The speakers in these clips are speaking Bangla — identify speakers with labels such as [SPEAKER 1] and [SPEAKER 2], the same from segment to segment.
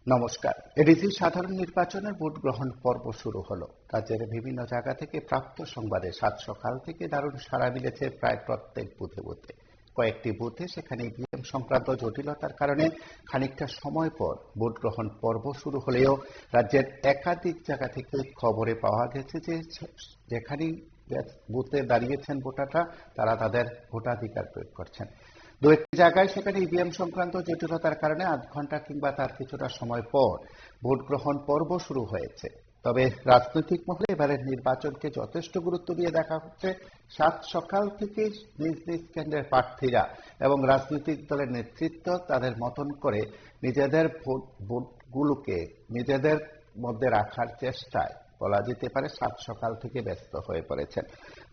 [SPEAKER 1] নমস্কার। এডিসি সাধারণ নির্বাচনের ভোট গ্রহণ পর্ব শুরু হলো। রাজ্যের বিভিন্ন জায়গা থেকে প্রাপ্ত সংবাদে সাত সকাল থেকে দারুণ সাড়া মিলেছে প্রায় প্রত্যেক বুথে বুথে। কয়েকটি বুথে সেখানে ইভিএম সংক্রান্ত জটিলতার কারণে খানিকটা সময় পর ভোট গ্রহণ পর্ব শুরু হলেও রাজ্যের একাধিক জায়গা থেকে খবরে পাওয়া গেছে যে যেখানেই বুথে দাঁড়িয়েছেন ভোটাররা তারা তাদের ভোটাধিকার প্রয়োগ করছেন। দু একটি জায়গায় সেখানে ইভিএম সংক্রান্ত জটিলতার কারণে আধ ঘন্টা কিংবা তার কিছুটা সময় পর ভোট গ্রহণ পর্ব শুরু হয়েছে। তবে রাজনৈতিক মহলে এবারের নির্বাচনকে যথেষ্ট গুরুত্ব দিয়ে দেখা হচ্ছে। সাত সকাল থেকে নিজ নিজ কেন্দ্রের প্রার্থীরা এবং রাজনৈতিক দলের নেতৃত্ব তাদের মতন করে নিজেদের ভোটগুলোকে নিজেদের মধ্যে রাখার চেষ্টায় বলা যেতে পারে সাত সকাল থেকে ব্যস্ত হয়ে পড়েছেন।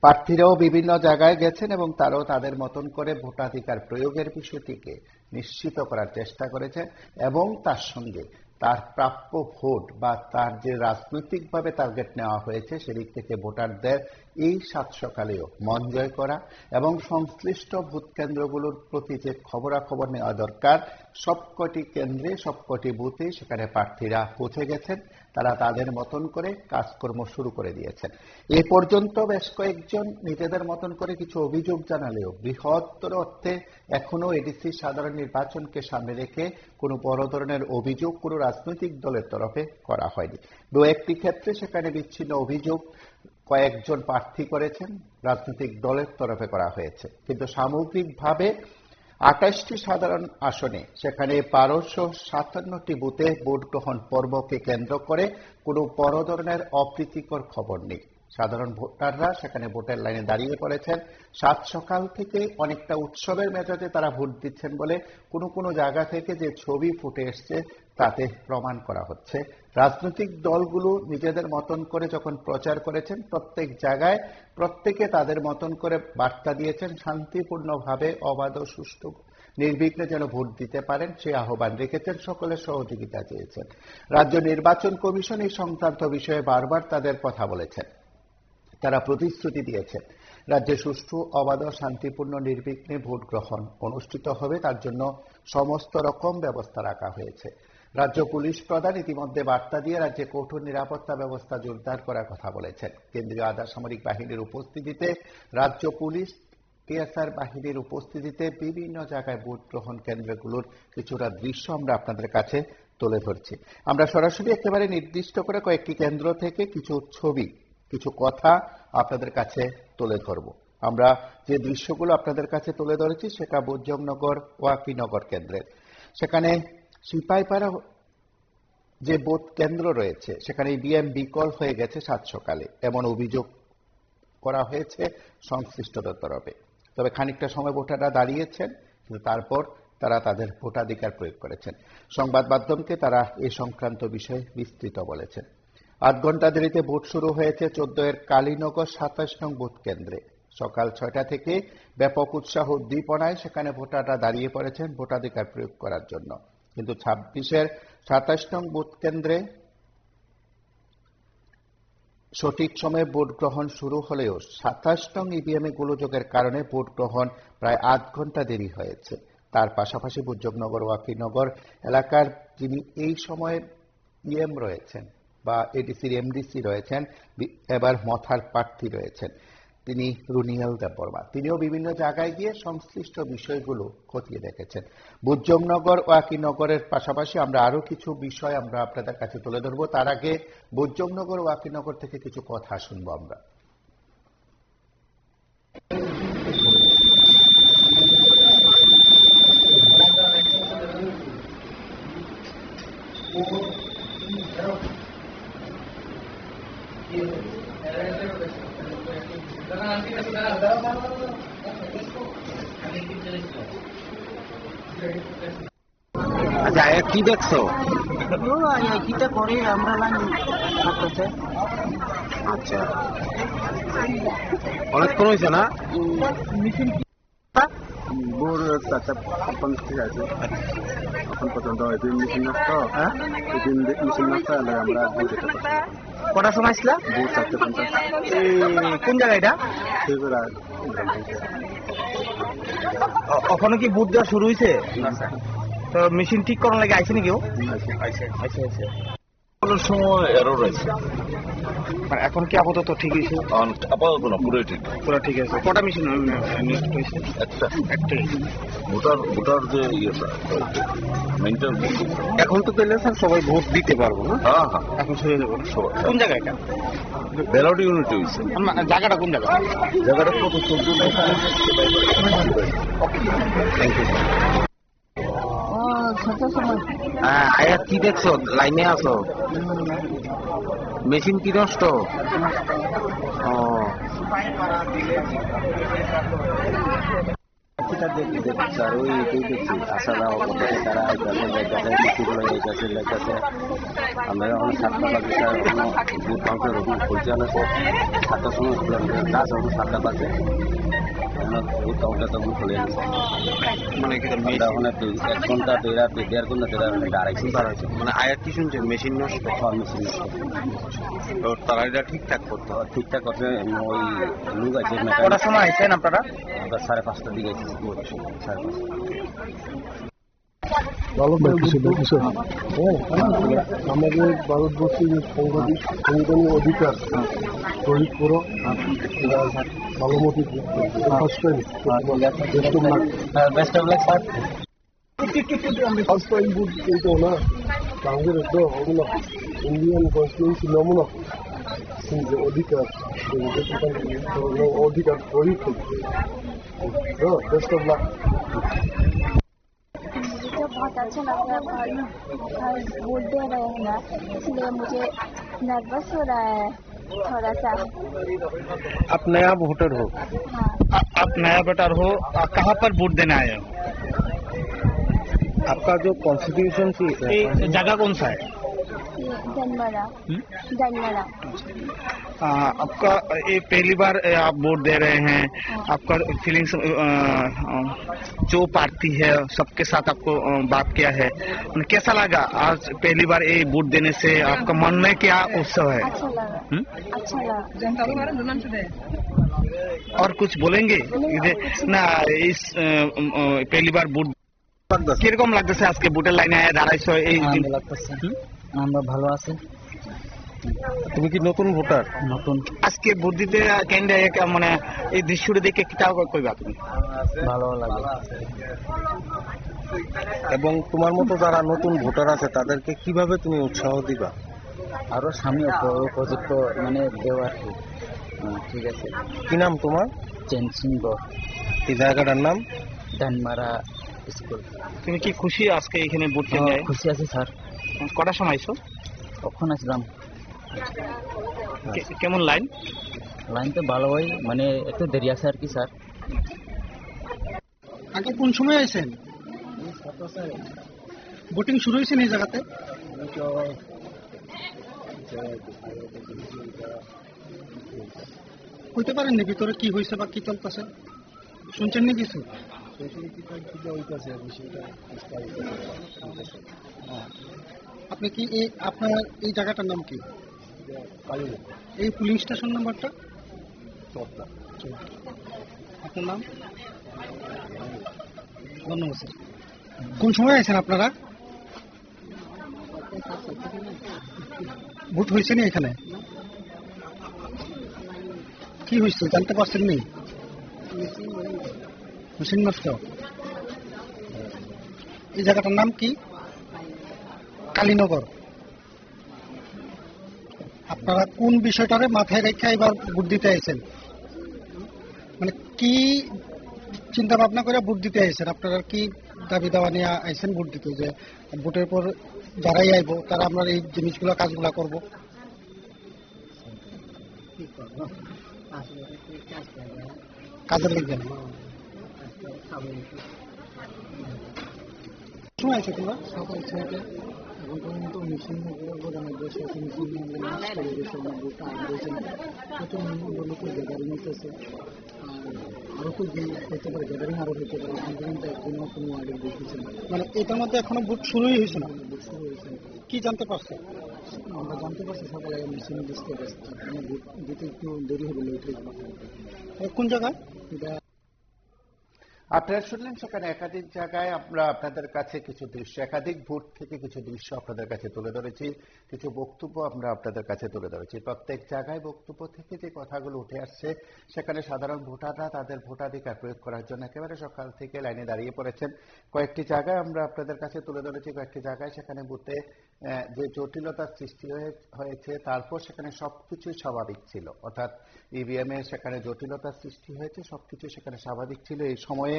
[SPEAKER 1] প্রার্থীরাও বিভিন্ন জায়গায় গেছেন এবং তারাও তাদের মতন করে ভোটাধিকার প্রয়োগের বিষয়টিকে নিশ্চিত করার চেষ্টা করেছেন এবং তার সঙ্গে তার প্রাপ্য ভোট বা তার যে রাজনৈতিকভাবে টার্গেট নেওয়া হয়েছে সেদিক থেকে ভোটারদের এই সাত সকালেও মন জয় করা এবং সংশ্লিষ্ট ভোট কেন্দ্রগুলোর প্রতি যে খবরাখবর নেওয়া দরকার সবকটি কেন্দ্রে সবকটি বুথে সেখানে প্রার্থীরা পৌঁছে গেছেন। তারা তাদের মতন করে কাজকর্ম শুরু করে দিয়েছেন। এ পর্যন্ত বেশ কয়েকজন নিজেদের মতন করে কিছু অভিযোগ জানালেও বৃহত্তর অর্থে এখনো এডিসি সাধারণ নির্বাচনকে সামনে রেখে কোনো বড় ধরনের অভিযোগ কোনো রাজনৈতিক দলের তরফে করা হয়নি। দু একটি ক্ষেত্রে সেখানে বিচ্ছিন্ন অভিযোগ কয়েকজন প্রার্থী করেছেন, রাজনৈতিক দলের তরফে করা হয়েছে, কিন্তু সামগ্রিকভাবে ২৮টি সাধারণ আসনে সেখানে ১২৫৭টি বুথে ভোট গ্রহণ পর্বকে কেন্দ্র করে কোনো বড় ধরনের অপ্রীতিকর খবর নেই। সাধারণ ভোটাররা সেখানে ভোটের লাইনে দাঁড়িয়ে পড়েছেন। সাত সকাল থেকে অনেকটা উৎসবের মেজাজে তারা ভোট দিচ্ছেন বলে কোনো কোনো জায়গা থেকে যে ছবি ফুটে এসছে তাতে প্রমাণ করা হচ্ছে। রাজনৈতিক দলগুলো নিজেদের মতন করে যখন প্রচার করেছেন প্রত্যেক জায়গায় প্রত্যেকে তাদের মতন করে বার্তা দিয়েছেন শান্তিপূর্ণভাবে অবাধ ও সুষ্ঠু নির্বিঘ্নে যেন ভোট দিতে পারেন সে আহ্বান রেখেছেন, সকলের সহযোগিতা চেয়েছেন। রাজ্য নির্বাচন কমিশন এই সংক্রান্ত বিষয়ে বারবার তাদের কথা বলেছেন, তারা প্রতিশ্রুতি দিয়েছেন রাজ্যে সুষ্ঠু অবাধ শান্তিপূর্ণ নির্বিঘ্নে ভোট গ্রহণ অনুষ্ঠিত হবে, তার জন্য সমস্ত রকম ব্যবস্থা রাখা হয়েছে। রাজ্য পুলিশ প্রধান ইতিমধ্যে বার্তা দিয়ে রাজ্যে কঠোর নিরাপত্তা ব্যবস্থা জোরদার করার কথা বলেছেন। কেন্দ্রীয় আধা সামরিক বাহিনীর উপস্থিতিতে রাজ্য পুলিশ টিএসআর বাহিনীর উপস্থিতিতে বিভিন্ন জায়গায় ভোট গ্রহণ কেন্দ্রগুলোর কিছুটা দৃশ্য আমরা আপনাদের কাছে তুলে ধরছি। আমরা সরাসরি একেবারে নির্দিষ্ট করে কয়েকটি কেন্দ্র থেকে কিছু ছবি কিছু কথা আপনাদের কাছে তুলে ধরব। আমরা যে দৃশ্যগুলো আপনাদের কাছে তুলে ধরেছি সেটা বোজ্জংনগর ওয়াকিনগর কেন্দ্রের। সেখানে সিপাহীপাড়া যে ভোট কেন্দ্র রয়েছে সেখানে ইভিএম বিকল হয়ে গেছে সাত সকালে এমন অভিযোগ করা হয়েছে সংশ্লিষ্টদের তরফে। তবে খানিকটা সময় ভোটাররা দাঁড়িয়েছেন কিন্তু তারপর তারা তাদের ভোটাধিকার প্রয়োগ করেছেন। সংবাদ মাধ্যমকে তারা এ সংক্রান্ত বিষয়ে বিস্তৃত বলেছেন। আধ ঘন্টা দেরিতে ভোট শুরু হয়েছে ১৪ এর কালীনগর ২৭ নং ভোট কেন্দ্রে। সকাল ৬টা থেকে ব্যাপক উৎসাহ উদ্দীপনায় সেখানে ভোটাররা দাঁড়িয়ে পড়েছেন ভোটাধিকার প্রয়োগ করার জন্য। কিন্তু ২৬-এর ২৭ নং ভোট কেন্দ্রে সঠিক সময়ে ভোট গ্রহণ শুরু হলেও ২৭ নং ইভিএমে গোলযোগের কারণে ভোট গ্রহণ প্রায় আধ ঘন্টা দেরি হয়েছে। তার পাশাপাশি বোজ্জংনগর ওয়াকিনগর এলাকার যিনি এই সময়ে ইএম রয়েছেন বা এডিসির এমডিসি রয়েছেন, এবার মথার প্রার্থী রয়েছেন, তিনি রুনিয়াল দেববর্মা, তিনিও বিভিন্ন জায়গায় গিয়ে সংশ্লিষ্ট বিষয়গুলো খতিয়ে দেখেছেন। বোজ্জংনগর ওয়াকিনগরের পাশাপাশি আমরা আরো কিছু বিষয় আমরা আপনাদের কাছে তুলে ধরবো। তার আগে বোজ্জংনগর ওয়াকিনগর থেকে কিছু কথা শুনবো আমরা।
[SPEAKER 2] আচ্ছা, কি দেখছো?
[SPEAKER 3] করে আমরা করতেছে।
[SPEAKER 2] আচ্ছা, অনেকক্ষণ হয়েছে না?
[SPEAKER 3] ভোর ৪:৫ থেকে আছে এখন পর্যন্ত মেশিন আসতো। মেশিন আসতো আমরা
[SPEAKER 2] কটার সময় ছিল?
[SPEAKER 3] ভোর ৪:৫০।
[SPEAKER 2] কোন জায়গা এটা? ওখানে কি বুথ দেওয়া শুরু হয়েছে? তো মেশিন ঠিক করার লাগে আইছে নাকি ও
[SPEAKER 3] আছে
[SPEAKER 2] আইছে
[SPEAKER 4] কোনো সময় এরর আছে,
[SPEAKER 2] আর এখন কি আপাতত ঠিক হয়েছে?
[SPEAKER 4] আপাতত না, পুরোই ঠিক।
[SPEAKER 2] পুরো ঠিক আছে। কটা মেশিন নষ্ট হয়েছে?
[SPEAKER 4] একটা
[SPEAKER 2] একটাই।
[SPEAKER 4] ভোটার যে ইয়েটা মেনটেন।
[SPEAKER 2] এখন তো পেলে স্যার সবাই ভোট দিতে পারবো না?
[SPEAKER 4] হ্যাঁ হ্যাঁ,
[SPEAKER 2] এখন শুরু হয়ে যাবো না? কোন জায়গা এটা?
[SPEAKER 4] ব্যালট ইউনিটি হয়েছে।
[SPEAKER 2] জায়গাটা কোন জায়গা?
[SPEAKER 4] জায়গাটা কত 14
[SPEAKER 2] হ্যাঁ, আয়া কি দেখছো? লাইনে আছো? মেশিন কি নষ্ট? ও
[SPEAKER 3] স্যার ওই এটাই দেখছি আশারা অপরদিকে তারা আইতাছে লেখাছে মিষ্টিগুলো লেখাছে আমরা এখন 7টা বাজে স্যার এখনো বুথ কাউন্টার রুটিন খুলছে না স্যার 7টার সময় ক্লাস এখন 7টা বাজে এখন বুথ কাউন্টার তখন খুলে নিচ্ছে
[SPEAKER 2] মানে কি
[SPEAKER 3] আমরা ওখানে 1 ঘন্টা 1.5 ঘন্টা দাঁড়াইছি
[SPEAKER 2] মানে আয়াত কি শুনছে মেশিন নষ্ট?
[SPEAKER 3] মেশিন
[SPEAKER 2] তো তারা এটা ঠিকঠাক করতে হবে।
[SPEAKER 3] ঠিকঠাক করছে ওই লোক আছে
[SPEAKER 2] কটার সময় আইছেন আপনারা?
[SPEAKER 3] আমরা 5:30টার দিকে এসেছি 5:30।
[SPEAKER 5] আমাদের ভারতবর্ষের যে সাংবিধানিক অধিকার প্রয়োগ করো ভালো মতো first time
[SPEAKER 3] best of luck sir
[SPEAKER 5] first time বুট এইটা না আমাদের একটা ওগুলো ইন্ডিয়ান কনস্টিটিউন্সি নমুনা যে অধিকার অধিকার প্রয়োগ করছে বেস্ট অফ লাক।
[SPEAKER 6] मुझे बहुत अच्छा लग रहा है और वोट दे रहे हैं ना, इसलिए मुझे नर्वस हो रहा है थोड़ा सा।
[SPEAKER 2] आप नया वोटर हो?
[SPEAKER 6] हाँ,
[SPEAKER 2] आप नया वोटर हो, कहाँ पर वोट देने आए हो? आपका जो कॉन्स्टिट्यूशन जगह कौन सा है?
[SPEAKER 6] ये जनमरा जनमरा।
[SPEAKER 2] आपका ये पहली बार आप वोट दे रहे हैं, आपका फीलिंग्स जो पार्टी है सबके साथ आपको बात किया है, कैसा लगा आज पहली बार ये वोट देने से? आपका मन में क्या उत्सव है?
[SPEAKER 6] अच्छा लगा, अच्छा लगा।
[SPEAKER 2] और कुछ बोलेंगे ना? इस पहली बार वोट কিরকম লাগতেছে? আজকে ভোটের লাইনে দাঁড়াইছো এই
[SPEAKER 3] আমরা ভালো আছি।
[SPEAKER 2] তুমি কি নতুন ভোটার?
[SPEAKER 3] নতুন
[SPEAKER 2] আজকে ভোট দিতে কেন্দ্রে মানে এই দৃশ্যটা দেখে কিটা কইবা তুমি?
[SPEAKER 3] ভালো লাগে
[SPEAKER 2] এবং তোমার মতো যারা নতুন ভোটার আছে তাদেরকে কিভাবে তুমি উৎসাহ দিবা?
[SPEAKER 3] আরো সামনে প্রজেক্ট মানে দেওয়া আর কি। ঠিক আছে।
[SPEAKER 2] কি নাম তোমার?
[SPEAKER 3] চেন সিংহ
[SPEAKER 2] এই জায়গাটার নাম?
[SPEAKER 3] ডানমারা স্কুল।
[SPEAKER 2] তুমি কি খুশি আজকে এখানে ভোট কেন্দ্রে?
[SPEAKER 3] খুশি আছি স্যার।
[SPEAKER 2] কটার সময় আইছো?
[SPEAKER 3] কখন আসলাম?
[SPEAKER 2] কেমন লাইন?
[SPEAKER 3] লাইন তো ভালো হয়, মানে একটু দেরি আছে আর কি স্যার।
[SPEAKER 5] আগে কোন সময় আইছেন? ভোটিং শুরু হয়েছে এই জায়গাতে? কইতে পারেন না ভিতরে কি হয়েছে বা কি চলতেছে? শুনছেন না কিছু? আপনি কি এই আপনার এই জায়গাটার নাম কি? এই পুলিশ স্টেশন নাম্বারটা? আপনার নাম? ধন্যবাদ স্যার। কোন সময় আছেন আপনারা? ভোট হয়েছে না এখানে? কি হয়েছে জানতে পারছেন নি? মেশিন নষ্ট। এই জায়গাটার নাম কি? কালীনগর। আপনারা কোন বিষয়টারে মাথায় রেখে এবার ভোট দিতে আইছেন? মানে কি চিন্তা ভাবনা করে ভোট দিতে আইছেন? আপনারা কি দাবি দাওয়া নিয়ে আইছেন ভোট দিতে, যে ভোটের পর যারাই আইব তারা আমরা এই জিনিসগুলো কাজগুলা করব? কাজের লিখবেন সময় আছে তোমরা? সকাল 6টা এখন পর্যন্ত মিছিল গ্যাদারিং হইতেছে। আরো তো হইতে পারে, গ্যাদারিং আরো হইতে পারে। এখন পর্যন্ত একদিনও কোনো ওয়ার্ডের ভোট হয়েছে না। মানে এটার মধ্যে এখনো ভোট শুরুই হয়েছে না? ভোট শুরু হয়েছে। কি জানতে পারছো? আমরা জানতে পারছি সকালে মিছিল দিতে গেছে, ভোট দিতে একটু দেরি হবে, লেট হয়ে যাবে। কোন জায়গায়? এটা
[SPEAKER 1] আপনারা শুনলেন সেখানে একাধিক জায়গায় আমরা আপনাদের কাছে কিছু দৃশ্য, একাধিক ভোট থেকে কিছু দৃশ্য আপনাদের কাছে তুলে ধরেছি, কিছু বক্তব্য আমরা আপনাদের কাছে তুলে ধরেছি। প্রত্যেক জায়গায় বক্তব্য থেকে যে কথাগুলো উঠে আসছে, সেখানে সাধারণ ভোটাররা তাদের ভোটাধিকার প্রয়োগ করার জন্য একেবারে সকাল থেকে লাইনে দাঁড়িয়ে পড়েছেন। কয়েকটি জায়গায় আমরা আপনাদের কাছে তুলে ধরেছি, কয়েকটি জায়গায় সেখানে বুথে যে জটিলতার সৃষ্টি হয়েছে, তারপর সেখানে সবকিছুই স্বাভাবিক ছিল, অর্থাৎ ইভিএম এ সেখানে জটিলতার সৃষ্টি হয়েছে, সবকিছু সেখানে স্বাভাবিক ছিল। এই সময়ে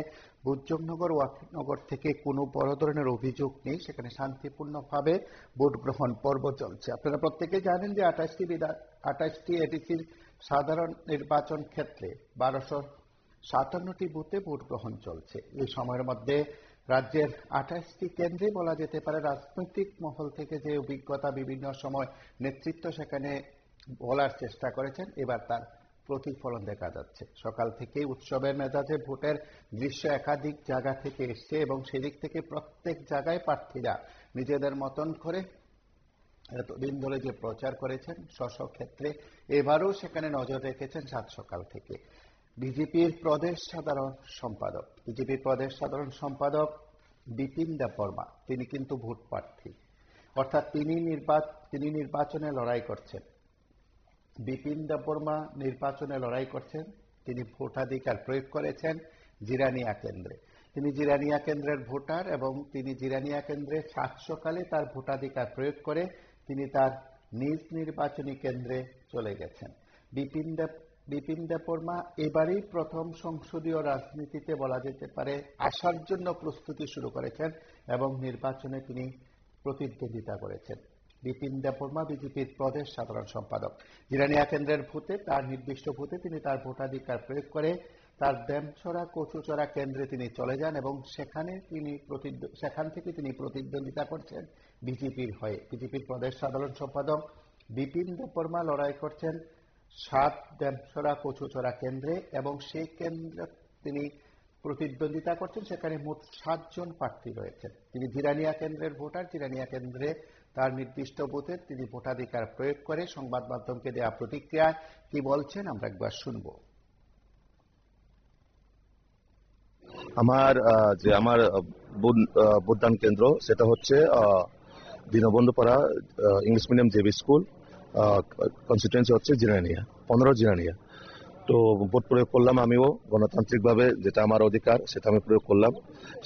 [SPEAKER 1] বুদ্ধনগর ওয়াকিনগর থেকে কোনো বড় ধরনের অভিযোগ নেই, সেখানে শান্তিপূর্ণভাবে ভোট গ্রহণ পর্ব চলছে। আপনারা প্রত্যেকেই জানেন যে 28টি এডিসির সাধারণ নির্বাচন ক্ষেত্রে 1257টি বুথে ভোট গ্রহণ চলছে। এই সময়ের মধ্যে রাজ্যের 28টি কেন্দ্রে বলা যেতে পারে রাজনৈতিক মহল থেকে যে অভিজ্ঞতা বিভিন্ন সময় নেতৃত্ব সেখানে বলার চেষ্টা করেছেন, এবার তার প্রতিফলন দেখা যাচ্ছে। সকাল থেকেই উৎসবের মেজাজে ভোটের দৃশ্য একাধিক জায়গা থেকে এসছে এবং সেদিক থেকে প্রত্যেক জায়গায় প্রার্থীরা নিজেদের মতন করে এতদিন ধরে যে প্রচার করেছেন স্ব ক্ষেত্রে, এবারও সেখানে নজর রেখেছেন সাত সকাল থেকে বিজেপির প্রদেশ সাধারণ সম্পাদক বিপিন দেববর্মা। তিনি কিন্তু ভোট প্রার্থী, অর্থাৎ তিনি নির্বাচনে লড়াই করছেন। বিপিন দেববর্মা নির্বাচনে লড়াই করছেন, তিনি ভোটাধিকার প্রয়োগ করেছেন জিরানিয়া কেন্দ্রে। তিনি জিরানিয়া কেন্দ্রের ভোটার এবং তিনি জিরানিয়া কেন্দ্রে সাত সকালে তার ভোটাধিকার প্রয়োগ করে তিনি তার নিজ নির্বাচনী কেন্দ্রে চলে গেছেন। বিপিন দেববর্মা এবারই প্রথম সংসদীয় রাজনীতিতে বলা যেতে পারে আসার জন্য প্রস্তুতি শুরু করেছেন এবং নির্বাচনে তিনি প্রতিদ্বন্দ্বিতা করেছেন। বিপিন দেববর্মা বিজেপির প্রদেশ সাধারণ সম্পাদক। জিরানিয়া কেন্দ্রের ভোটে তার নির্দিষ্ট ভোটে তিনি তার ভোটাধিকার প্রয়োগ করে তার দেমছড়া কচুচড়া কেন্দ্রে তিনি চলে যান এবং সেখান থেকে তিনি প্রতিদ্বন্দ্বিতা করছেন বিজেপির হয়ে। বিজেপির প্রদেশ সাধারণ সম্পাদক বিপিন দেববর্মা লড়াই করছেন 7 দেমছড়া কচুচড়া কেন্দ্রে এবং সেই কেন্দ্রে তিনি প্রতিদ্বন্দ্বিতা করছেন। সেখানে মোট 7 জন প্রার্থী রয়েছেন। তিনি জিরানিয়া কেন্দ্রের ভোটার। জিরানিয়া কেন্দ্রে তার নির্দিষ্ট বুথে তিনি ভোটাধিকার প্রয়োগ করে সংবাদ মাধ্যমকে দেওয়া প্রতিক্রিয়ায় কি বলছেন আমরা একবার শুনব।
[SPEAKER 4] আমার ভোটদান কেন্দ্র সেটা হচ্ছে Dinabandhupara English medium JB school, constituency হচ্ছে জিরানিয়া, 15 জিরানিয়া। তো ভোট প্রয়োগ করলাম আমিও গণতান্ত্রিকভাবে, যেটা আমার অধিকার সেটা আমি প্রয়োগ করলাম।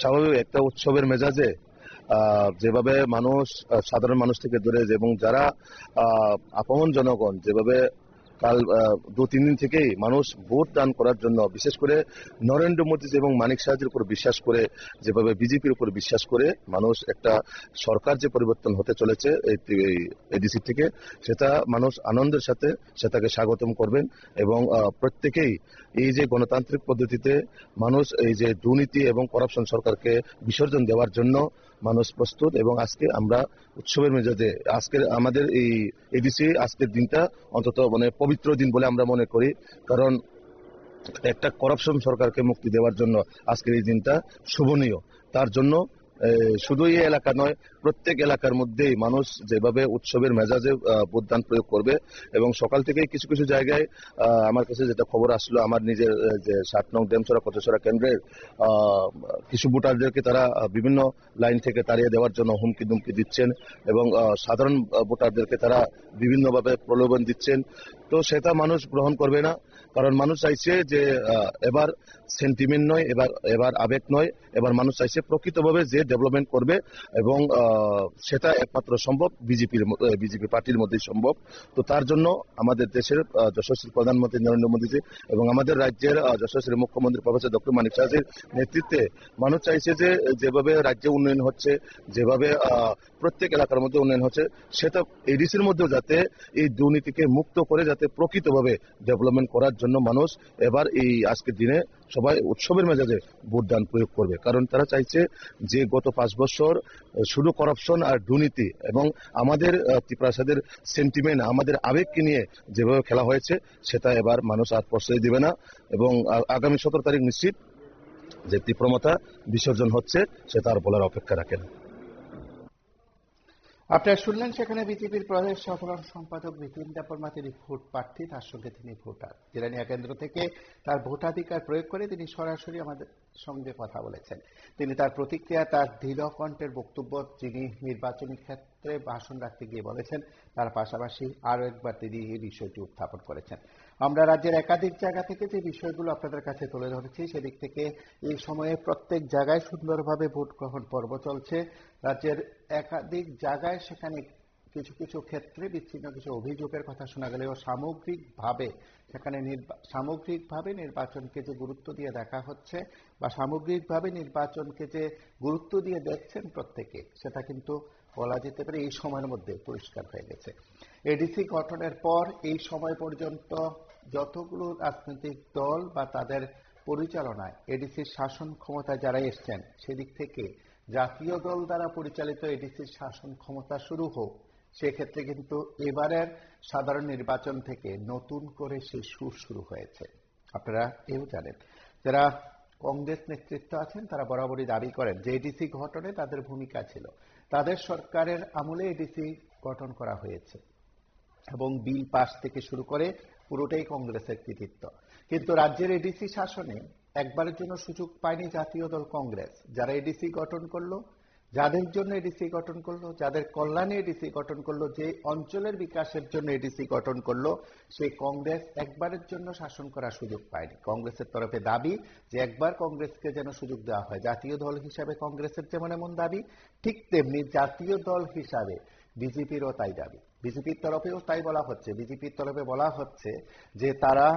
[SPEAKER 4] স্বাভাবিক একটা উৎসবের মেজাজে যেভাবে সাধারণ মানুষ থেকে ধরে এবং যারা আপন জনগণ যেভাবে কাল 2-3 দিন থেকেই মানুষ ভোট দান করার জন্য, বিশেষ করে নরেন্দ্র মোদী এবং মানিক সাহাজির উপর বিশ্বাস করে, যেভাবে বিজেপির উপর বিশ্বাস করে মানুষ একটা সরকার যে পরিবর্তন হতে চলেছে এডিসি থেকে, সেটা মানুষ আনন্দের সাথে সেটাকে স্বাগতম করবেন এবং প্রত্যেকেই এই যে গণতান্ত্রিক পদ্ধতিতে মানুষ এই যে দুর্নীতি এবং করাপশন সরকারকে বিসর্জন দেওয়ার জন্য মানুষ প্রস্তুত। এবং আজকে আমরা উৎসবের মেজাজে আজকের আমাদের এই এডিসি আজকের দিনটা অন্তত পবিত্র দিন বলে আমরা মনে করি, কারণ একটা করাপশন সরকারকে মুক্তি দেওয়ার জন্য আজকের এই দিনটা শুভনীয়। তার জন্য শুধু এই এলাকা নয়, প্রত্যেক এলাকার মধ্যেই মানুষ যেভাবে উৎসবের মেজাজে ভোটদান প্রয়োগ করবে এবং সকাল থেকেই কিছু কিছু জায়গায় আমার কাছে যেটা খবর আসলো, আমার নিজের যে 7 নং দেমছড়া কচুচড়া কেন্দ্রের কিছু ভোটারদেরকে তারা বিভিন্ন লাইন থেকে তাড়িয়ে দেওয়ার জন্য হুমকি দুমকি দিচ্ছেন এবং সাধারণ ভোটারদেরকে তারা বিভিন্নভাবে প্রলোভন দিচ্ছেন। তো সেটা মানুষ গ্রহণ করবে না, কারণ মানুষ চাইছে যে এবার সেন্টিমেন্ট নয়, এবার আবেগ নয়, এবার মানুষ চাইছে প্রকৃতভাবে যে ডেভেলপমেন্ট করবে এবং সেটা একমাত্র সম্ভব বিজেপি পার্টির মধ্যেই সম্ভব। তো তার জন্য আমাদের দেশের যশস্বী প্রধানমন্ত্রী নরেন্দ্র মোদীজি এবং আমাদের রাজ্যের যশস্বী মুখ্যমন্ত্রী প্রফেসর ডক্টর মানিক সাহাজির নেতৃত্বে মানুষ চাইছে যে যেভাবে রাজ্যে উন্নয়ন হচ্ছে, যেভাবে প্রত্যেক এলাকার মধ্যে উন্নয়ন হচ্ছে, সেটা এডিসির মধ্যেও যাতে এই দুর্নীতিকে মুক্ত করে যাতে প্রকৃতভাবে ডেভেলপমেন্ট করার জন্য মানুষ এবার এই আজকের দিনে সবাই উৎসবের মেজাজে ভোটদান প্রয়োগ করবে। কারণ তারা চাইছে যে গত 5 বছর শুধু করাপশন আর দুর্নীতি এবং আমাদের ত্রিপ্রাসাদের সেন্টিমেন্ট, আমাদের আবেগকে নিয়ে যেভাবে খেলা হয়েছে, সেটা এবার মানুষ আর প্রশ্রয় দিবে না এবং আগামী 17 তারিখ নিশ্চিত যে তীব্রমতা বিসর্জন হচ্ছে সেটা আর বলার অপেক্ষা রাখে না।
[SPEAKER 1] আপনারা শুনলেন সেখানে বিজেপির প্রদেশ সাধারণ সম্পাদক বিপিন দেববর্মা, তিনি ভোট প্রার্থী, তার সঙ্গে তিনি ভোটার। জিরানিয়া কেন্দ্র থেকে তার ভোটাধিকার প্রয়োগ করে তিনি সরাসরি আমাদের সঙ্গে কথা বলেছেন। তিনি তার প্রতিক্রিয়া, তার দৃঢ় কণ্ঠের বক্তব্য যিনি নির্বাচনী ক্ষেত্রে ভাষণ রাখতে গিয়ে বলেছেন, তার পাশাপাশি আরো একবার তিনি এই বিষয়টি উত্থাপন করেছেন। আমরা রাজ্যের একাধিক জায়গা থেকে যে বিষয়গুলো আপনাদের কাছে তুলে ধরেছি, সেদিক থেকে এই সময়ে প্রত্যেক জায়গায় সুন্দরভাবে ভোট গ্রহণ পর্ব চলছে। রাজ্যের একাধিক জায়গায় সেখানে কিছু কিছু ক্ষেত্রে বিচ্ছিন্ন কিছু অভিযোগের কথা শোনা গেলেও সামগ্রিকভাবে সেখানে সামগ্রিকভাবে নির্বাচনকে যে গুরুত্ব দিয়ে দেখা হচ্ছে বা সামগ্রিকভাবে নির্বাচনকে যে গুরুত্ব দিয়ে দেখছেন প্রত্যেকে, সেটা কিন্তু বলা যেতে পারে এই সময়ের মধ্যে পরিষ্কার হয়ে গেছে। এডিসি গঠনের পর এই সময় পর্যন্ত যতগুলো রাজনৈতিক দল বা তাদের পরিচালনায় এডিসির শাসন ক্ষমতায় যারা এসছেন, সেদিক থেকে জাতীয় দল দ্বারা পরিচালিত এডিসির শাসন ক্ষমতা শুরু হোক, সেক্ষেত্রে কিন্তু এবারের সাধারণ নির্বাচন থেকে নতুন করে সেই সুর শুরু হয়েছে। আপনারা এও জানেন, যারা কংগ্রেস নেতৃত্ব আছেন তারা বরাবরই দাবি করেন যে এডিসি গঠনে তাদের ভূমিকা ছিল, তাদের সরকারের আমলে এডিসি গঠন করা হয়েছে এবং বিল পাস থেকে শুরু করে পুরোটাই কংগ্রেসের কৃতিত্ব। কিন্তু রাজ্যের এডিসি শাসনে একবারের জন্য সুযোগ পায়নি জাতীয় দল কংগ্রেস। যারা এডিসি গঠন করলো, যাদের জন্য এডিসি গঠন করলো, যাদের কল্যাণে এডিসি গঠন করলো, যে অঞ্চলের বিকাশের জন্য এডিসি গঠন করলো, সেই কংগ্রেস একবারের জন্য শাসন করার সুযোগ পায়নি। কংগ্রেসের তরফে দাবি যে একবার কংগ্রেসকে যেন সুযোগ দেওয়া হয়। জাতীয় দল হিসাবে কংগ্রেসের যেমন এমন দাবি, ঠিক তেমনি জাতীয় দল হিসাবে বিজেপিরও তাই দাবি। বিজেপির তরফেও তাই বলা হচ্ছে। বিজেপির তরফে বলা হচ্ছে যে তারা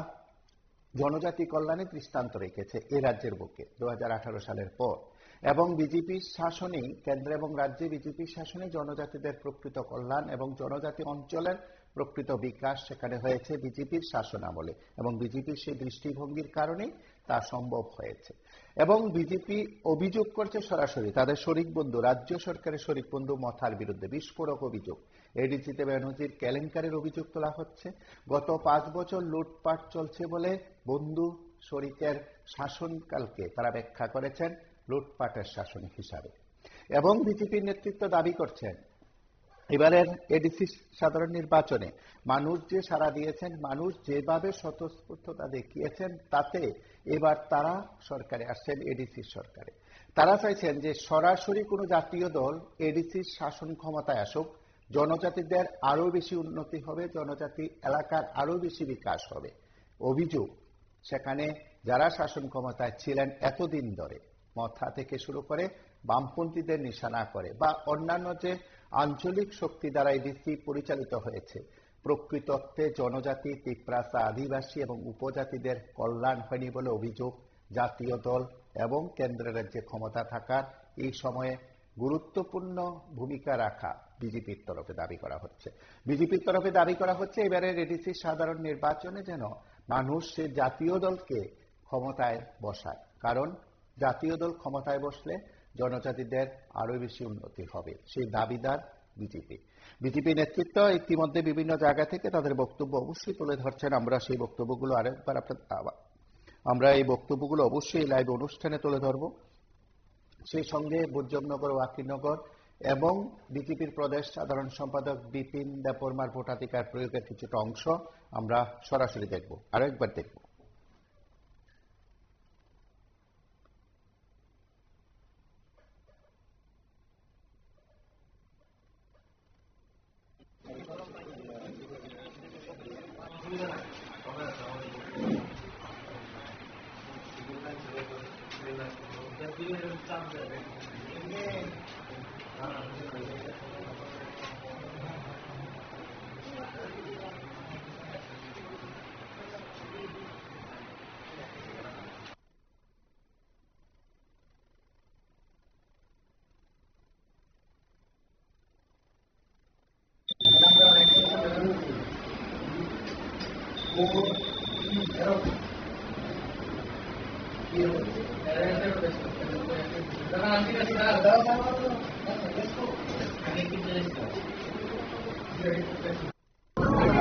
[SPEAKER 1] জনজাতি কল্যাণে দৃষ্টান্ত রেখেছে এ রাজ্যের বুকে 2018 সালের পর, এবং বিজেপির শাসনেই, কেন্দ্র এবং রাজ্যে বিজেপির শাসনে জনজাতিদের প্রকৃত কল্যাণ এবং জনজাতি অঞ্চলের প্রকৃত বিকাশ সেখানে হয়েছে বিজেপির শাসন আমলে, এবং বিজেপির সেই দৃষ্টিভঙ্গির কারণেই তা সম্ভব হয়েছে। এবং বিজেপি অভিযোগ করছে সরাসরি তাদের শরিক বন্ধু, রাজ্য সরকারের শরিক বন্ধু মথার বিরুদ্ধে বিস্ফোরক অভিযোগ। এডিসিতে ব্যানার্জির কেলেঙ্কারির অভিযোগ তোলা হচ্ছে। গত 5 বছর লুটপাট চলছে বলে বন্ধু শরিকের শাসনকালকে তারা ব্যাখ্যা করেছেন লুটপাটের শাসন হিসাবে। এবং বিজেপির নেতৃত্ব দাবি করছেন এবারের এডিসি সাধারণ নির্বাচনে মানুষ যে সাড়া দিয়েছেন, মানুষ যেভাবে স্বতঃস্ফূর্ততা দেখিয়েছেন, তাতে এবার তারা সরকারে আসছেন, এডিসির সরকারে। তারা চাইছেন যে সরাসরি কোনো জাতীয় দল এডিসির শাসন ক্ষমতায় আসুক, জনজাতিদের আরো বেশি উন্নতি হবে, জনজাতি এলাকার আরো বেশি বিকাশ হবে। অভিযোগ, সেখানে যারা শাসন ক্ষমতায় ছিলেন এতদিন ধরে, মথা থেকে শুরু করে বামপন্থীদের নিশানা করে বা অন্যান্য যে আঞ্চলিক শক্তি দ্বারা এডিসি পরিচালিত হয়েছে, প্রকৃতত্বে জনজাতি, তিপ্রাসা, আদিবাসী এবং উপজাতিদের কল্যাণ হয়নি বলে অভিযোগ। জাতীয় দল এবং কেন্দ্রের রাজ্যে ক্ষমতা থাকার এই সময়ে গুরুত্বপূর্ণ ভূমিকা রাখা বিজেপির তরফে দাবি করা হচ্ছে। বিজেপির তরফে দাবি করা হচ্ছে এবারের এডিসি সাধারণ নির্বাচনে যেন মানুষ সে জাতীয় দলকে ক্ষমতায় বসায়, কারণ জাতীয় দল ক্ষমতায় বসলে জনজাতিদের আরো বেশি উন্নতি হবে, সেই দাবিদার বিজেপি। বিজেপি নেতৃত্ব ইতিমধ্যে বিভিন্ন জায়গা থেকে তাদের বক্তব্য অবশ্যই তুলে ধরছেন। আমরা সেই বক্তব্যগুলো আরেকবার আমরা এই বক্তব্যগুলো অবশ্যই লাইভ অনুষ্ঠানে তুলে ধরব। সেই সঙ্গে বুর্জনগর, ওয়াকিনগর এবং বিজেপির প্রদেশ সাধারণ সম্পাদক বিপিন দেববর্মার ভোটাধিকার প্রয়োগের কিছুটা অংশ আমরা সরাসরি দেখব, আরো একবার দেখব।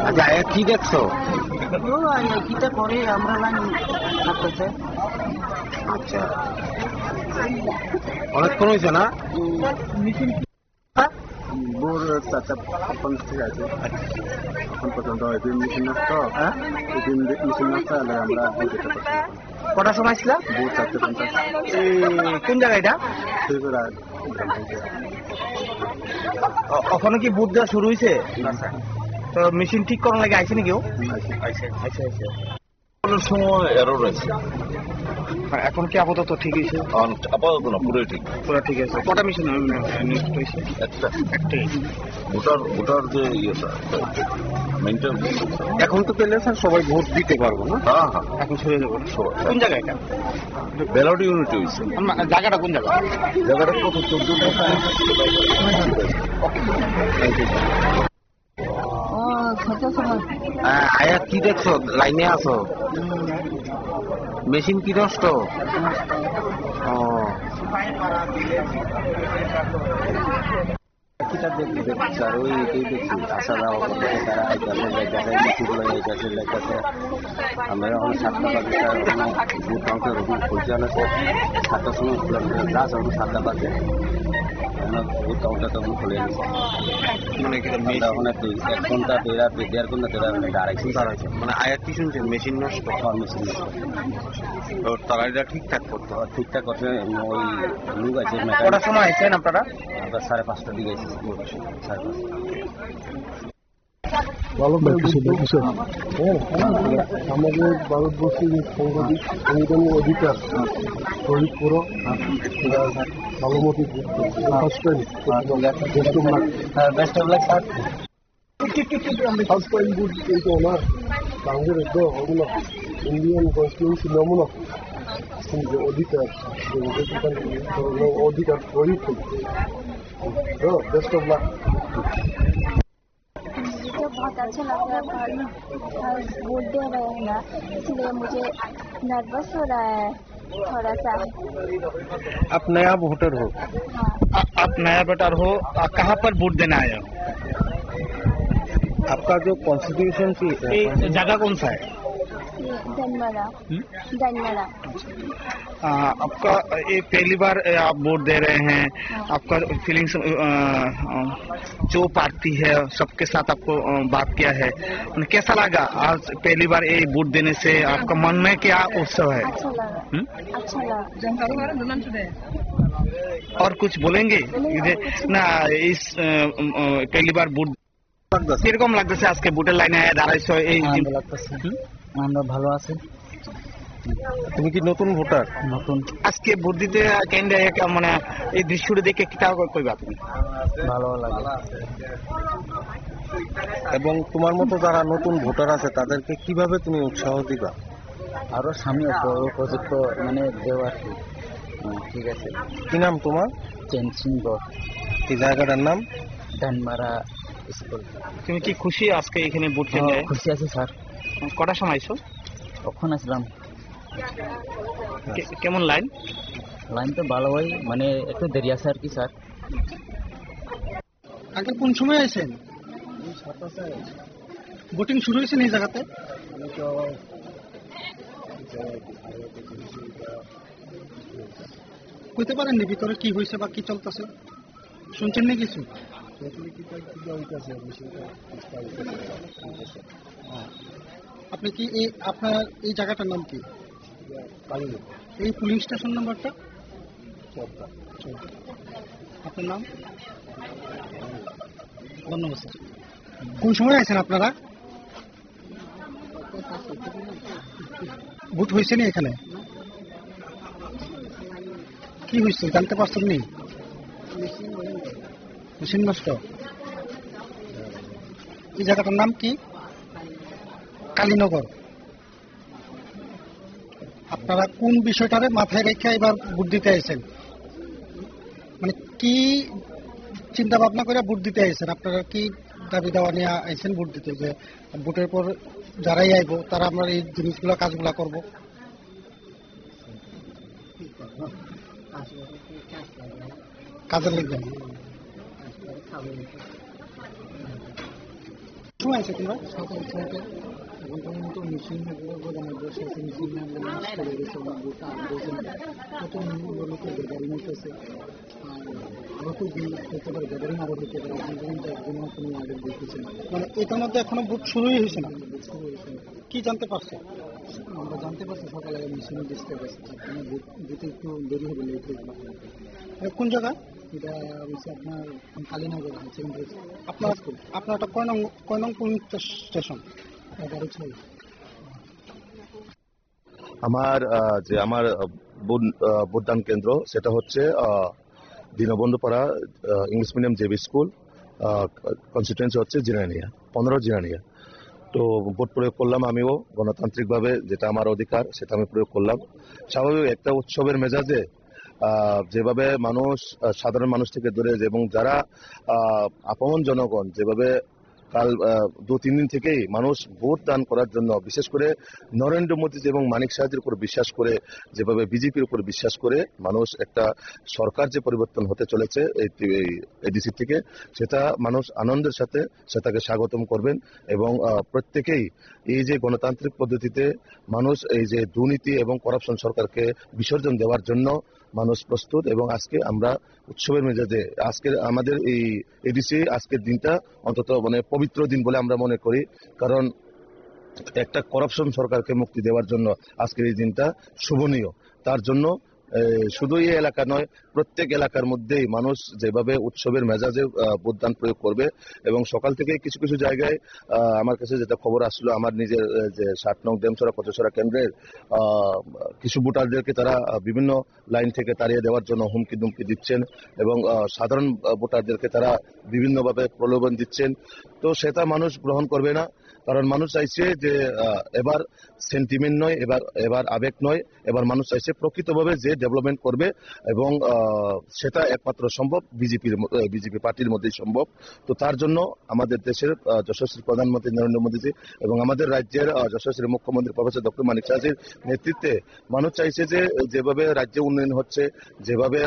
[SPEAKER 3] আচ্ছা, কি দেখছো?
[SPEAKER 5] করে আমরা থাকতেছে।
[SPEAKER 3] আচ্ছা, অনেকক্ষণ হয়েছে না? বোর 4:56 থেকে আছে এখন পর্যন্ত এদিন মেশিন নষ্ট এদিন মেশিন নষ্ট হলে আমরা বুট দিতে পারছি
[SPEAKER 2] কটার সময় ছিল?
[SPEAKER 3] বুট 4:50
[SPEAKER 2] কোন জায়গা এটা?
[SPEAKER 3] সেগুলা
[SPEAKER 2] ওখানে কি বুট দেওয়া শুরু হয়েছে?
[SPEAKER 3] না স্যার
[SPEAKER 2] তো মেশিন ঠিক করার লাগে আইছে নাকি?
[SPEAKER 7] কোন সময় এরর আছে
[SPEAKER 2] এখন কি আপাতত ঠিক হয়েছে?
[SPEAKER 7] আপাতত না পুরোই ঠিক
[SPEAKER 2] পুরো ঠিক আছে। কটা মেশিন নষ্ট হয়েছে?
[SPEAKER 7] একটা
[SPEAKER 2] একটাই।
[SPEAKER 7] ভোটার যে ইয়েটা মেনটেন
[SPEAKER 3] এখন তো পেলে স্যার সবাই ভোট দিতে পারবো না
[SPEAKER 7] হ্যাঁ হ্যাঁ
[SPEAKER 2] এখন ছড়ে যাবো। কোন জায়গা এটা?
[SPEAKER 7] ব্যালট ইউনিট হয়েছে
[SPEAKER 2] জায়গাটা কোন জায়গা?
[SPEAKER 7] জায়গাটা কত 14
[SPEAKER 3] আয়া কি দেখছো লাইনে আছো মেশিন কি নষ্ট স্যার ওই এটাই দেখছি আশা যাওয়া তারা আইতাছে যাইতাছে মিষ্টিগুলো যাইতাছে যাইতাছে আমরা এখন 7টা বাজে স্যার বুট কাউন্টার খুলছে না স্যার 7টার সময় খুললাম লাস্ট এখন 7টা বাজে বুট কাউন্টার তখন খুলে গেছে
[SPEAKER 2] মানে
[SPEAKER 3] এখন 1 ঘন্টা 1.5 ঘন্টা দাঁড়াইছে
[SPEAKER 2] মানে আয়াত কি শুনছেন মেশিন নষ্ট?
[SPEAKER 3] মেশিন
[SPEAKER 2] তো তারা এটা ঠিকঠাক করতে হবে।
[SPEAKER 3] ঠিকঠাক করছে ওই লোক আছে
[SPEAKER 2] কটার সময় আইছেন আপনারা?
[SPEAKER 3] আমরা 5:30টার দিকে এসেছি 5:30
[SPEAKER 8] আমাদের ভারতবর্ষে যে সাংবাদিক অনুদানের অধিকার প্রয়োগ করো ভালো মতো first time
[SPEAKER 3] best of luck sir
[SPEAKER 8] first time বুট কিন্তু না কাঙ্গের তো ওগুলো ইন্ডিয়ান কনস্টিটিউন্সি নমুনা যে অধিকার অধিকার প্রয়োগ করছে বেস্ট অফ লাক
[SPEAKER 6] मुझे बहुत अच्छा लग रहा है और वोट दे रहे हैं ना इसलिए मुझे नर्वस हो रहा है थोड़ा सा।
[SPEAKER 3] आप नया वोटर हो
[SPEAKER 6] हाँ
[SPEAKER 2] आप नया वोटर हो, कहाँ पर वोट देना आए हो?
[SPEAKER 3] आपका जो कॉन्स्टिट्यूशन की
[SPEAKER 2] ये जगह कौन सा है?
[SPEAKER 6] ये दनमरा दनमरा।
[SPEAKER 2] आपका ये पहली बार आप वोट दे रहे हैं, आपका फीलिंग्स जो पार्टी है सबके साथ आपको बात किया है, कैसा लगा आज पहली बार ये वोट देने से? आपका मन में क्या उत्सव है?
[SPEAKER 6] अच्छा लगा अच्छा लगा।
[SPEAKER 2] और कुछ बोलेंगे ना? इस पहली बार वोट কিরকম লাগতেছে আজকে ভোটের লাইনে দাঁড়াইছো? এই
[SPEAKER 5] আমরা ভালো আছি।
[SPEAKER 3] তুমি কি নতুন ভোটার?
[SPEAKER 5] নতুন
[SPEAKER 2] আজকে ভোট দিতে কেন্দ্রে মানে এই দৃশ্যটা দেখে কিতা কইবা তুমি?
[SPEAKER 5] ভালো লাগে।
[SPEAKER 3] এবং তোমার মতো যারা নতুন ভোটার আছে তাদেরকে কিভাবে তুমি উৎসাহ দিবা?
[SPEAKER 5] আরো সামনে উপযুক্ত মানে দেওয়া আর কি। ঠিক আছে।
[SPEAKER 3] কি নাম তোমার?
[SPEAKER 5] চেনসিংহ
[SPEAKER 3] এই জায়গাটার নাম?
[SPEAKER 5] ডানমারা স্কুল।
[SPEAKER 2] তুমি কি খুশি আজকে এখানে ভোট কেন্দ্রে?
[SPEAKER 5] খুশি আছি স্যার।
[SPEAKER 2] কটার সময় আইছো?
[SPEAKER 5] কখন আসলাম?
[SPEAKER 2] কেমন লাইন?
[SPEAKER 5] লাইন তো ভালো হয়, মানে একটু দেরি আছে আর কি স্যার। আগে কোন সময় আছেন? ভোটিং শুরু হয়েছে এই জায়গাতে? কইতে পারেননি ভিতরে কি হয়েছে বা কি চলতেছে? শুনছেন না কিছু? আপনি কি এই আপনার এই জায়গাটার নাম কি? এই পুলিং স্টেশন নাম্বারটা? আপনার নাম? ধন্যবাদ স্যার। কোন সময় আছেন আপনারা? ভোট হয়েছে না এখানে? কি হয়েছে জানতে পারছেন নি? মেশিন নষ্ট। এই জায়গাটার নাম কি? কালীনগর। আপনারা কোন বিষয়টারে মাথায় রেখে এবার ভোট দিতে আইছেন? মানে কি চিন্তা ভাবনা করে ভোট দিতে আইছেন? আপনারা কি দাবি দাওয়া নিয়ে আইছেন ভোট দিতে, যে ভোটের পর যারাই আইব তারা আমরা এই জিনিসগুলো কাজগুলা করব? কাজের লিখবেন। সময় আছে তোমরা সকাল 6টা এখন পর্যন্ত মিছিল প্রধানের বসে আছে, মিছিল করে গেছে বুথ আর বলছেন কত লোকের গ্যাদারিং হইতেছে আর আরো খুব হতে পারে, গ্যাদারিং আরো হতে পারে। এখন পর্যন্ত একদিনও কোনো ওয়ার্ডের দেখতেছে না, মানে এটার মধ্যে এখনো বুথ শুরুই হয়েছে না। বুথ শুরু হয়েছে না, কি জানতে পারছো? আমরা জানতে পারছি সকালে মিছিল দিতে পারছি, তার জন্য বুথ দিতে একটু দেরি হবে, লেট হয়ে যাবে। কোন জায়গা এটা হচ্ছে আপনার কালীনগর সেকেন্ডারি। আপনার একটা কয় নং পুলিশ স্টেশন? 11-6।
[SPEAKER 4] আমার ভোটদান কেন্দ্র সেটা হচ্ছে Dinabandhupara English medium JB school, constituency হচ্ছে জিরানিয়া, 15 জিরানিয়া। তো ভোট প্রয়োগ করলাম আমিও গণতান্ত্রিকভাবে, যেটা আমার অধিকার সেটা আমি প্রয়োগ করলাম। স্বাভাবিক একটা উৎসবের মেজাজে যেভাবে মানুষ, সাধারণ মানুষ থেকে ধরে এবং যারা আপন জনগণ, যেভাবে কাল 2-3 দিন থেকেই মানুষ ভোট দান করার জন্য, বিশেষ করে নরেন্দ্র মোদী এবং মানিক সাহাজির উপর বিশ্বাস করে, যেভাবে বিজেপির উপর বিশ্বাস করে মানুষ একটা সরকার যে পরিবর্তন হতে চলেছে এডিসি থেকে, সেটা মানুষ আনন্দের সাথে সেটাকে স্বাগতম করবেন। এবং প্রত্যেকেই এই যে গণতান্ত্রিক পদ্ধতিতে মানুষ এই যে দুর্নীতি এবং করাপশন সরকারকে বিসর্জন দেওয়ার জন্য মানুষ প্রস্তুত। এবং আজকে আমরা উৎসবের মেজাজে, আজকে আমাদের এই এডিসি আজকের দিনটা অন্তত মানে পবিত্র দিন বলে আমরা মনে করি, কারণ একটা করাপশন সরকারকে মুক্তি দেওয়ার জন্য আজকের এই দিনটা শুভনীয়। তার জন্য শুধু এই এলাকা নয়, প্রত্যেক এলাকার মধ্যেই মানুষ যেভাবে উৎসবের মেজাজে ভোটদান প্রয়োগ করবে। এবং সকাল থেকে কিছু কিছু জায়গায় আমার কাছে যেটা খবর আসলো, আমার নিজের যে 7 নং ডেমছড়া কচছড়া কেন্দ্রের কিছু ভোটারদেরকে তারা বিভিন্ন লাইন থেকে তাড়িয়ে দেওয়ার জন্য হুমকি দুমকি দিচ্ছেন এবং সাধারণ ভোটারদেরকে তারা বিভিন্নভাবে প্রলোভন দিচ্ছেন। তো সেটা মানুষ গ্রহণ করবে না, কারণ মানুষ চাইছে যে এবার সেন্টিমেন্ট নয়, এবার আবেগ নয়, এবার মানুষ চাইছে প্রকৃতভাবে যে ডেভেলপমেন্ট করবে। এবং সেটা একমাত্র সম্ভব বিজেপি পার্টির মধ্যেই সম্ভব। তো তার জন্য আমাদের দেশের যশস্বী প্রধানমন্ত্রী নরেন্দ্র মোদীজি এবং আমাদের রাজ্যের যশস্বী মুখ্যমন্ত্রী প্রফেসর ডক্টর মানিক সাহাজির নেতৃত্বে মানুষ চাইছে যে যেভাবে রাজ্যে উন্নয়ন হচ্ছে, যেভাবে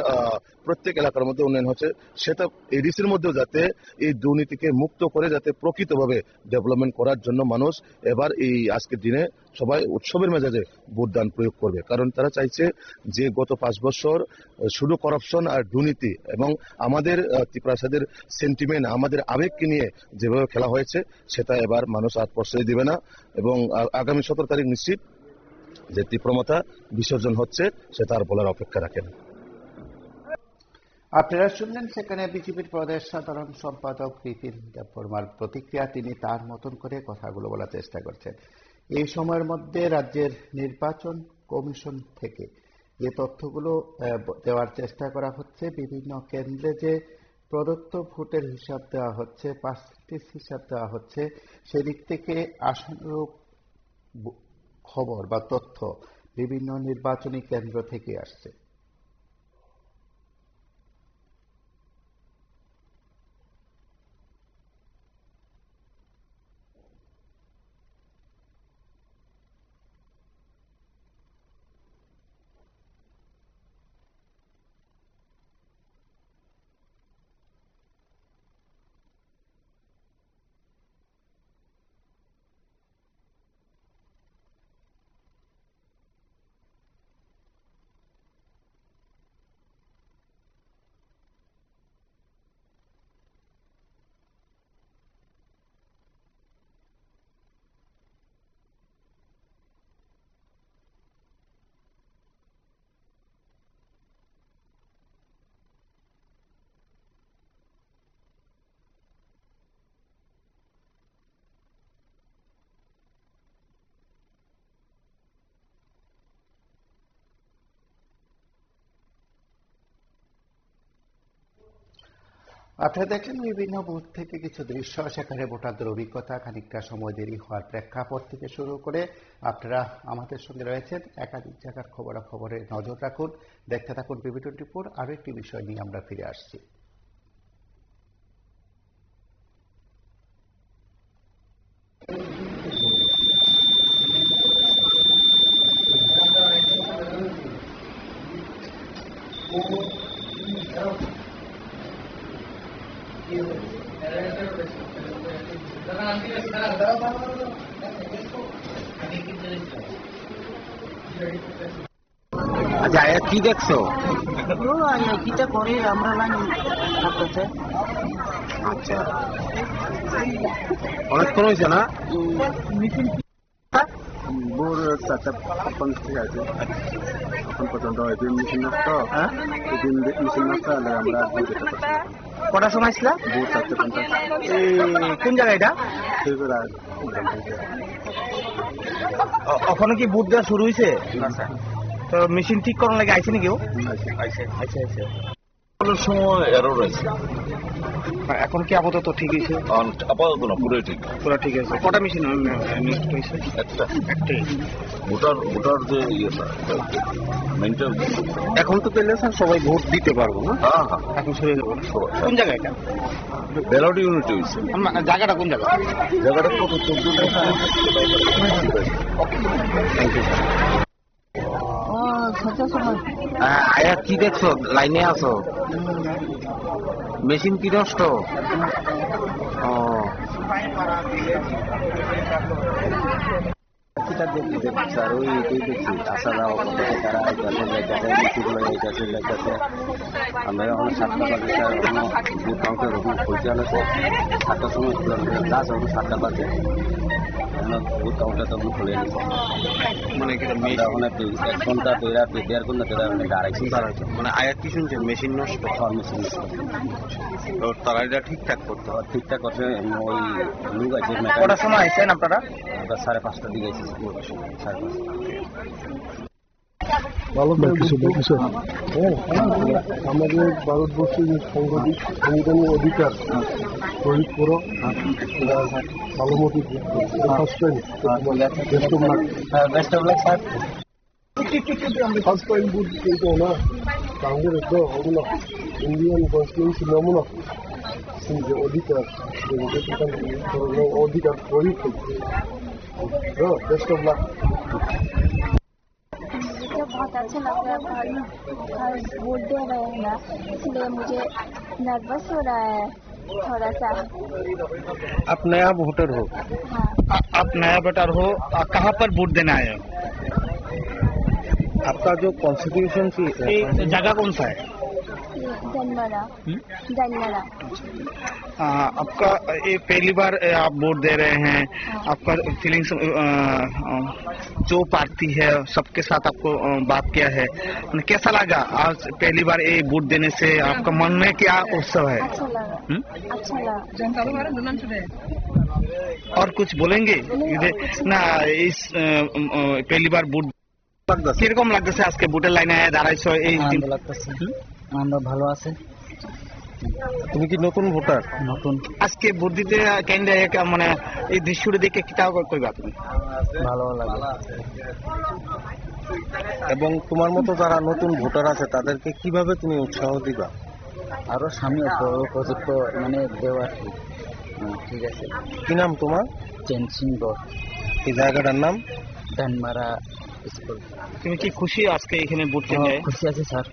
[SPEAKER 4] প্রত্যেক এলাকার মধ্যে উন্নয়ন হচ্ছে, সেটা এডিসির মধ্যেও যাতে এই দুর্নীতিকে মুক্ত করে যাতে প্রকৃতভাবে ডেভেলপমেন্ট করার জন্য মানুষ এবার এই আজকের দিনে সবাই উৎসবের মেজাজে ভোটদান প্রয়োগ করবে। কারণ তারা চাইছে যে গত 5 বছর শুধু করাপশন আর দুর্নীতি এবং আমাদের ত্রিপ্রাসাদের সেন্টিমেন্ট, আমাদের আবেগকে নিয়ে যেভাবে খেলা হয়েছে, সেটা এবার মানুষ আর প্রশ্রয় দিবে না। এবং আগামী 17 তারিখ নিশ্চিত যে তীব্রমতা বিসর্জন হচ্ছে, সেটা আর বলার অপেক্ষা রাখে না।
[SPEAKER 1] আপনারা শুনলেন সেখানে বিজেপির প্রদেশ সাধারণ সম্পাদক বিপিন দেববর্মার প্রতিক্রিয়া। তিনি তার মতন করে কথাগুলো বলার চেষ্টা করছেন। এই সময়ের মধ্যে রাজ্যের নির্বাচন কমিশন থেকে যে তথ্যগুলো দেওয়ার চেষ্টা করা হচ্ছে, বিভিন্ন কেন্দ্রে যে প্রদত্ত ভোটের হিসাব দেওয়া হচ্ছে, পার্সেন্টেজ হিসাব দেওয়া হচ্ছে, সেদিক থেকে আশানুরূপ খবর বা তথ্য বিভিন্ন নির্বাচনী কেন্দ্র থেকে আসছে। আপনারা দেখলেন বিভিন্ন বুথ থেকে কিছু দৃশ্য, সেখানে ভোটারদের অভিজ্ঞতা, খানিকটা সময় দেরি হওয়ার প্রেক্ষাপট থেকে শুরু করে আপনারা আমাদের সঙ্গে রয়েছেন। একাধিক জায়গার খবরাখবরে নজর রাখুন, দেখতে থাকুন BB24। আরো একটি বিষয় নিয়ে আমরা ফিরে আসছি।
[SPEAKER 5] দাদা
[SPEAKER 3] আচ্ছা আয়া কি দেখছো?
[SPEAKER 5] কিটা করে আমরা লাইন করতেছে।
[SPEAKER 3] আচ্ছা অনেকক্ষণ হয়েছে না? ভোর 4:55 থেকে আছে এখন পর্যন্ত এদিন মেশিন নষ্ট, এদিন মেশিন নষ্ট হলে আমরা যেতে পারছি।
[SPEAKER 2] কটার সময় ছিল?
[SPEAKER 3] ভোর 4:50।
[SPEAKER 2] কোন জায়গা এটা? ওখানে কি বুট দেওয়া শুরু হয়েছে? তো মেশিন ঠিক করার লাগে আইছে নাকি? আচ্ছা
[SPEAKER 7] সময় এরর আছে,
[SPEAKER 2] এখন কি আপাতত ঠিক হয়েছে?
[SPEAKER 7] আপাতত না, পুরোই ঠিক।
[SPEAKER 2] পুরো ঠিক আছে। কটা মেশিন নষ্ট হয়েছে? একটাই।
[SPEAKER 7] ভোটার যে ইয়েটা মেনটেন।
[SPEAKER 3] এখন তো পেলে স্যার সবাই ভোট দিতে পারবো না।
[SPEAKER 7] হ্যাঁ হ্যাঁ,
[SPEAKER 2] এখন শুরু হয়ে যাবো। কোন জায়গা এটা?
[SPEAKER 7] ব্যালট ইউনিটি হয়েছে।
[SPEAKER 2] জায়গাটা কোন জায়গা?
[SPEAKER 7] জায়গাটা কত 14টা।
[SPEAKER 3] আয়া কি দেখছো? লাইনে আছো? মেশিন কি নষ্ট? স্যার ওই এটাই দেখছি আসারা তারা যাইতেছে মিষ্টিগুলো যাইতেছে। আমরা এখন 7টা বাজে স্যার এখনো বুথ কাউন্টার রকম খুলতে আনেছে 7টার সময় ক্লাস এখন 7টা বাজে বুথ কাউন্টার তখন খুলে এনেছে।
[SPEAKER 2] মানে
[SPEAKER 3] আমরা এখন 1 ঘন্টা 1.5 ঘন্টা দাঁড়াইছি।
[SPEAKER 2] মানে আয়া কি শুনছেন? মেশিন নষ্ট।
[SPEAKER 3] মেশিন নষ্ট।
[SPEAKER 2] তো তারা এটা ঠিকঠাক করতে হবে।
[SPEAKER 3] ঠিকঠাক করছে ওই লোক আছে।
[SPEAKER 2] কটার সময় আইছেন আপনারা?
[SPEAKER 3] 5:30টার দিকে এসেছি। 5:30।
[SPEAKER 8] ভালো কিছু হ্যাঁ, আমাদের ভারতবর্ষের যে সাংবিধানিক অধিকার প্রয়োগ করো, এটা ভালো মতো ফার্স্ট টাইম বুথ এইটা না কাউন্টের তো ওগুলো ইন্ডিয়ান কনস্টিটিউন্সি নমুনা যে অধিকার অধিকার প্রয়োগ করছে। Best of lakh.
[SPEAKER 6] मुझे बहुत अच्छा लग रहा है और वोट दे रहे हैं ना, इसलिए मुझे नर्वस हो रहा है थोड़ा सा।
[SPEAKER 3] आप नया वोटर हो?
[SPEAKER 6] हाँ,
[SPEAKER 2] आप नया वोटर हो, कहाँ पर वोट देना आए हो?
[SPEAKER 3] आपका जो कॉन्स्टिट्यूशन की
[SPEAKER 2] जगह कौन सा है?
[SPEAKER 6] दनमरा।
[SPEAKER 2] आपका ये पहली बार आप वोट दे रहे हैं, आपका फीलिंग्स जो पार्टी है सबके साथ आपको बात किया है, कैसा लगा आज पहली बार ये वोट देने से? आपका मन में क्या उत्सव है?
[SPEAKER 6] अच्छा लगा। अच्छा लगा।
[SPEAKER 2] और कुछ बोलेंगे ना? इस पहली बार वोट কিরকম লাগতেছে? আজকে ভোটের লাইনে দাঁড়াইছো এই দিন?
[SPEAKER 5] আমরা ভালো আছে।
[SPEAKER 3] তুমি কি নতুন ভোটার?
[SPEAKER 5] নতুন।
[SPEAKER 2] আজকে ভোট দিতে কেন্দ্রে মানে এই দৃশ্যটা দেখে কিটা কইবা তুমি?
[SPEAKER 5] ভালো লাগে।
[SPEAKER 3] এবং তোমার মতো যারা নতুন ভোটার আছে তাদেরকে কিভাবে তুমি উৎসাহ দিবা?
[SPEAKER 5] আরো সামনে উপযুক্ত মানে দেওয়া ঠিক আছে।
[SPEAKER 3] কি নাম তোমার?
[SPEAKER 5] চেনসিংহ।
[SPEAKER 3] এই জায়গাটার নাম?
[SPEAKER 5] ধানমারা স্কুল।
[SPEAKER 2] তুমি কি খুশি আজকে এখানে ভোট কেন্দ্রে?
[SPEAKER 5] খুশি আছি স্যার।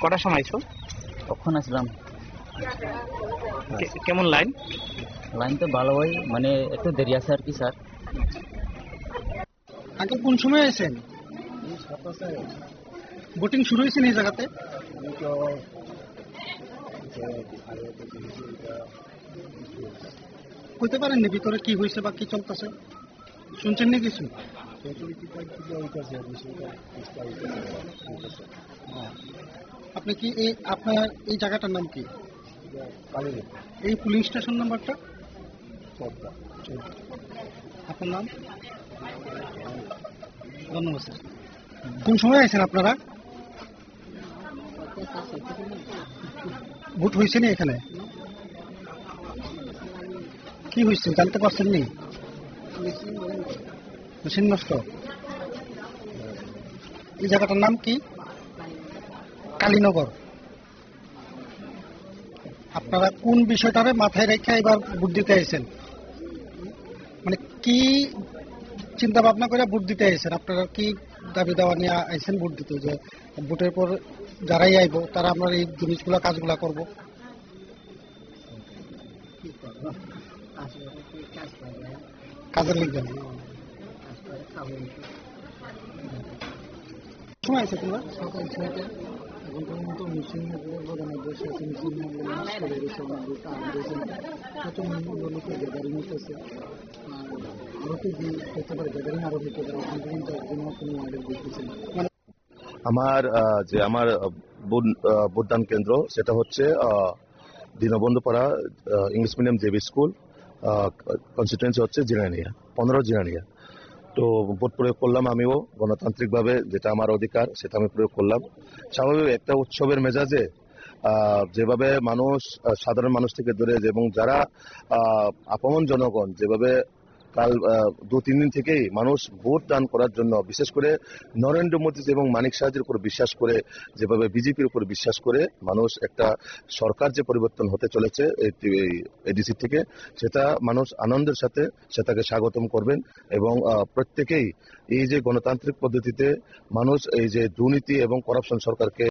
[SPEAKER 2] কটার সময় আইছো?
[SPEAKER 5] কখন আসলাম।
[SPEAKER 2] কেমন লাইন?
[SPEAKER 5] লাইন তো ভালো হয়, মানে একটু দেরি আছে আর কি স্যার।
[SPEAKER 9] আগে কোন সময় আছেন? ভোটিং শুরু হয়েছে এই জায়গাতে? কইতে পারেন না ভিতরে কি হয়েছে বা কি চলতেছে? শুনছেন না কিছু? আপনি কি আপনার এই জায়গাটার নাম কি? এই পুলিশ স্টেশন নাম্বারটা? আপনার নাম? ধন্যবাদ স্যার। কোন সময় আছেন আপনারা? ভোট হয়েছে না এখানে? কি হয়েছে জানতে পারছেন নি? মেশিন নষ্ট। এই জায়গাটার নাম কি? কালীনগর। আপনারা কোন বিষয়টারে মাথায় রেখে এবার ভোট দিতে আইছেন? মানে কি চিন্তা ভাবনা করে ভোট দিতে আইছেন? আপনারা কি দাবি দাওয়া নিয়ে আইছেন ভোট দিতে, যে ভোটের পর যারাই আইব তারা আমরা এই জিনিসগুলা কাজগুলা করব? কাজের লিখবেন। সময় আছে তোমরা?
[SPEAKER 5] সকাল 6টা এখন পর্যন্ত মিশিং প্রধান বসে আছে, মিশিং কত লোকের গ্যাদারিং হতেছে। আর আরো তো হতে পারে, গ্যাদারিং আরো হতে পারে, এখন পর্যন্ত একদিনও কোনো ওয়ার্ডের দেখতেছি না।
[SPEAKER 4] আমার ভোটদান কেন্দ্র সেটা হচ্ছে Dinabandhupara English medium JB school, constituency হচ্ছে জিরানিয়া, 15 জিরানিয়া। তো ভোট প্রয়োগ করলাম আমিও গণতান্ত্রিকভাবে, যেটা আমার অধিকার সেটা আমি প্রয়োগ করলাম। স্বাভাবিক একটা উৎসবের মেজাজে যেভাবে মানুষ, সাধারণ মানুষ থেকে ধরে এবং যারা আপন জনগণ, যেভাবে কাল 2-3 দিন থেকেই মানুষ ভোট দান করার জন্য, বিশেষ করে নরেন্দ্র মোদী এবং মানিক সাহাজের উপর বিশ্বাস করে, যেভাবে বিজেপির উপর বিশ্বাস করে মানুষ একটা সরকার যে পরিবর্তন হতে চলেছে এডিসি থেকে, সেটা মানুষ আনন্দের সাথে সেটাকে স্বাগতম করবেন। এবং প্রত্যেকেই এই যে গণতান্ত্রিক পদ্ধতিতে মানুষ এই যে দুর্নীতি এবং করাপশন সরকারকে